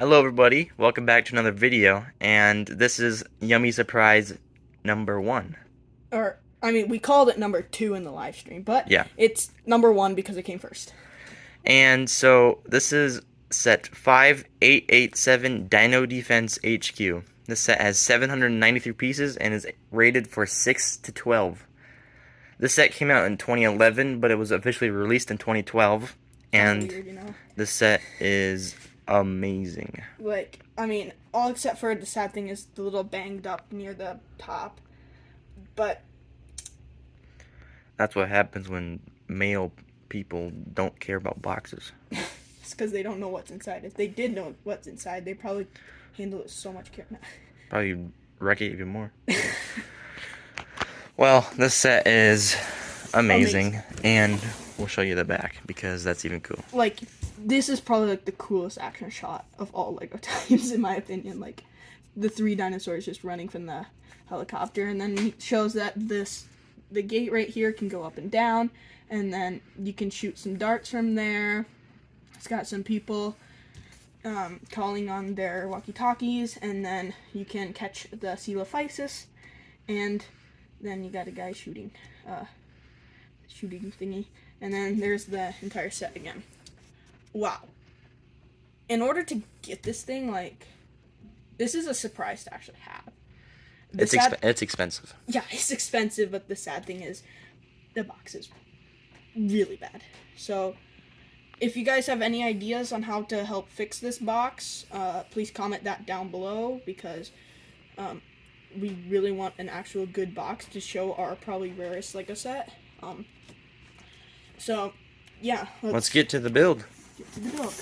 Hello everybody, welcome back to another video, and this is Yummy Surprise number 1. Or, I mean, we called it number 2 in the live stream, but Yeah. it's number 1 because it came first. And so this is set 5887 Dino Defense HQ. This set has 793 pieces and is rated for 6 to 12. This set came out in 2011, but it was officially released in 2012, and Weird, you know? this set is amazing. Like, I mean, all except for the sad thing is the little banged up near the top. But That's what happens when male people don't care about boxes. it's because they don't know what's inside. If they did know what's inside, they probably handle it so much care. Probably wreck it even more. Well, this set is amazing, and we'll show you the back because that's even cool. Like, this is probably like the coolest action shot of all Lego times, in my opinion. Like, the 3 dinosaurs just running from the helicopter, and then it shows that the gate right here can go up and down, and then you can shoot some darts from there. It's got some people calling on their walkie-talkies, and then you can catch the Sealophysis, and then you got a guy shooting thingy, and then there's the entire set again. Wow. In order to get this thing, like, this is a surprise to actually have. It's expensive. Yeah, it's expensive, but the sad thing is the box is really bad. So if you guys have any ideas on how to help fix this box, please comment that down below, because we really want an actual good box to show our probably rarest Lego set. So yeah, Let's get to the build. get to the build.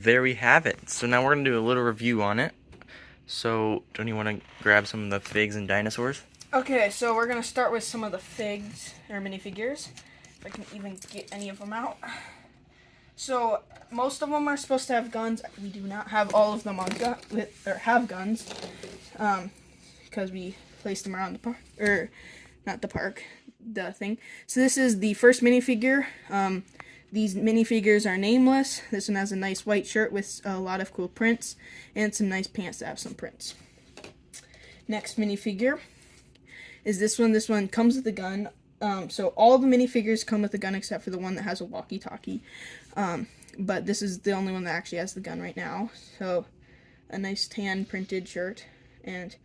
There we have it. So now we're going to do a little review on it. So, don't you want to grab some of the figs and dinosaurs? Okay, so we're going to start with some of the figs, or minifigures. If I can even get any of them out. So, most of them are supposed to have guns. We do not have all of them on have guns. Because we placed them around the park. Or, not the park. The thing. So this is the first minifigure. These minifigures are nameless. This one has a nice white shirt with a lot of cool prints, and some nice pants that have some prints. Next minifigure is this one. This one comes with a gun. So all the minifigures come with a gun except for the one that has a walkie-talkie. But this is the only one that actually has the gun right now. So a nice tan printed shirt and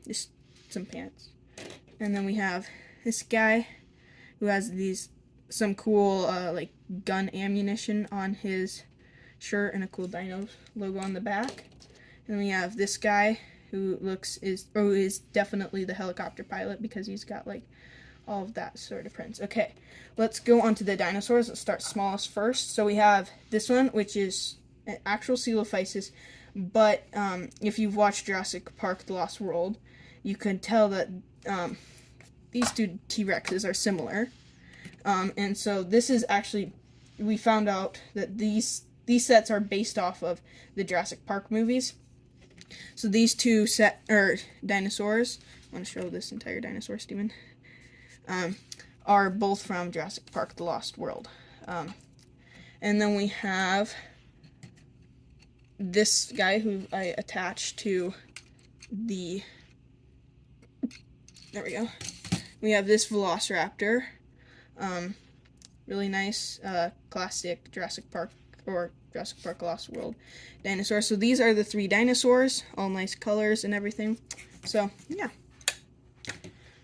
just some pants. And then we have this guy who has some cool like gun ammunition on his shirt and a cool dino logo on the back. And we have this guy who is definitely the helicopter pilot because he's got like all of that sort of prints. Okay, let's go on to the dinosaurs. Let's start smallest first. So we have this one, which is an actual Sealophysis, but if you've watched Jurassic Park: The Lost World, you can tell that these two T-Rexes are similar. And so this is actually, we found out that these sets are based off of the Jurassic Park movies. So these two dinosaurs, I want to show this entire dinosaur, Steven, are both from Jurassic Park: The Lost World. And then we have this guy who I attached to there we go. We have this Velociraptor. Really nice, classic Jurassic Park or Jurassic Park Lost World dinosaur. So these are the three dinosaurs, all nice colors and everything. So, yeah.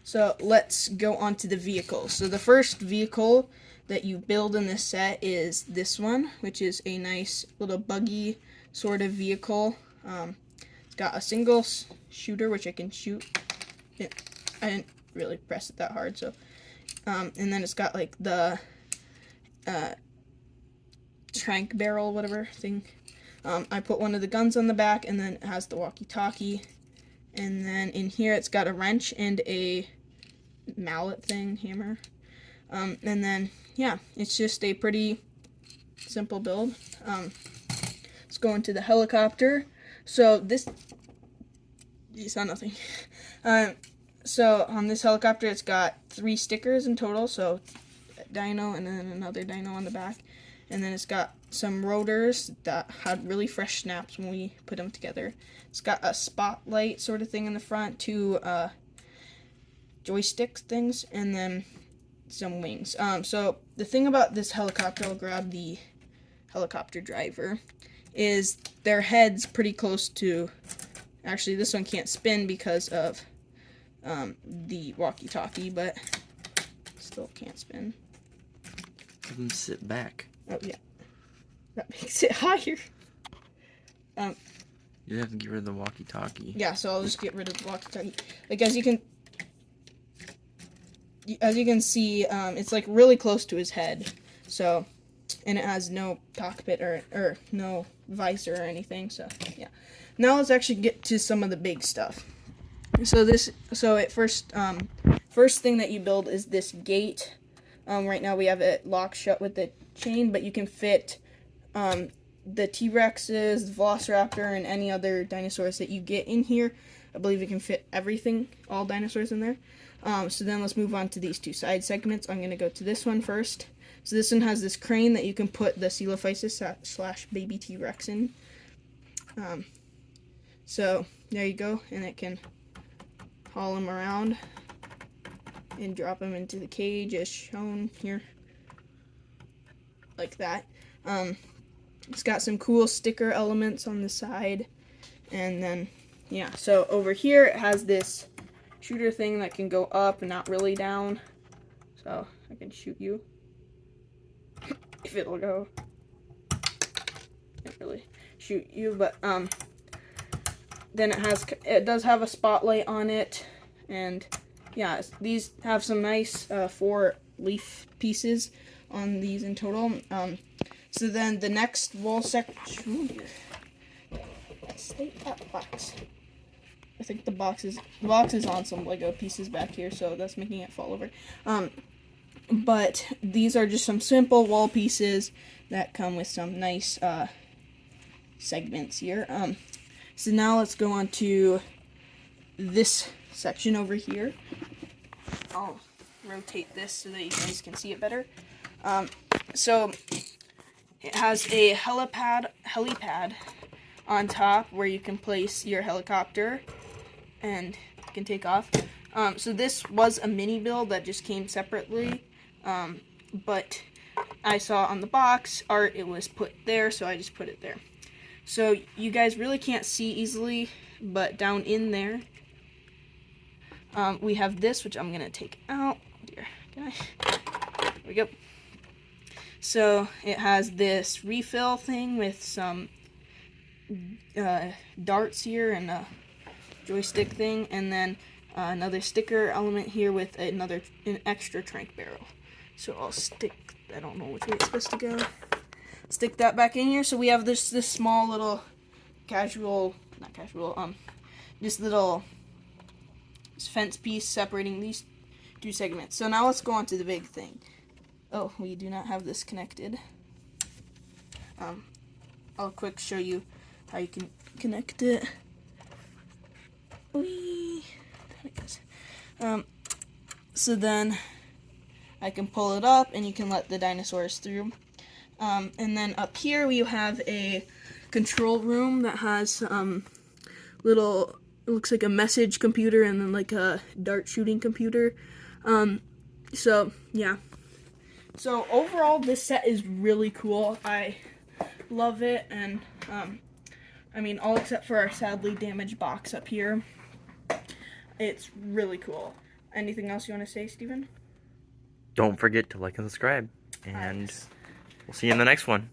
So let's go on to the vehicles. So the first vehicle that you build in this set is this one, which is a nice little buggy sort of vehicle. It's got a single shooter, which I can shoot. I didn't really press it that hard, so. And then it's got like the trank barrel, whatever thing. I put one of the guns on the back, and then it has the walkie-talkie. And then in here it's got a wrench and a mallet thing, hammer. And then, yeah, it's just a pretty simple build. Let's go into the helicopter. So this, you saw nothing. So on this helicopter, it's got 3 stickers in total. So a dino and then another dino on the back. And then it's got some rotors that had really fresh snaps when we put them together. It's got a spotlight sort of thing in the front, 2 joystick things, and then some wings. So the thing about this helicopter, I'll grab the helicopter driver, is their head's pretty close to, actually this one can't spin because of the walkie-talkie, but still can't spin. Have them sit back. Oh yeah, that makes it higher. You have to get rid of the walkie-talkie. Yeah, so I'll just get rid of the walkie-talkie. Like as you can see, it's like really close to his head. So, and it has no cockpit or no visor or anything. So yeah. Now let's actually get to some of the big stuff. First thing that you build is this gate. Right now we have it locked shut with the chain, but you can fit the T-Rexes, the Velociraptor, and any other dinosaurs that you get in here. I believe you can fit everything, all dinosaurs in there. So then let's move on to these 2 side segments. I'm going to go to this one first. So this one has this crane that you can put the Sealophysis / baby T-Rex in. So there you go, and it can haul them around and drop them into the cage as shown here, like that. It's got some cool sticker elements on the side, and then yeah, so over here it has this shooter thing that can go up and not really down, so I can shoot you if it'll go. Can't really shoot you, but then it does have a spotlight on it, and yeah, these have some nice 4 leaf pieces on these in total. So then the next wall section. Stay that box. I think the box is on some Lego pieces back here, so that's making it fall over. But these are just some simple wall pieces that come with some nice segments here. So now let's go on to this section over here. I'll rotate this so that you guys can see it better. So it has a helipad on top where you can place your helicopter and you can take off. So this was a mini build that just came separately, but I saw on the box art it was put there, so I just put it there. So you guys really can't see easily, but down in there we have this, which I'm gonna take out. Oh dear, can I? There we go. So it has this refill thing with some darts here and a joystick thing, and then another sticker element here with an extra trank barrel. So I'll stick, I don't know which way it's supposed to go. Stick that back in here. So we have this small little just little fence piece separating these two segments. So now let's go on to the big thing. Oh, we do not have this connected. I'll quick show you how you can connect it. So then I can pull it up and you can let the dinosaurs through. And then up here we have a control room that has little, it looks like a message computer and then like a dart shooting computer. So yeah. So overall this set is really cool. I love it, and I mean, all except for our sadly damaged box up here. It's really cool. Anything else you want to say, Steven? Don't forget to like and subscribe, and we'll see you in the next one.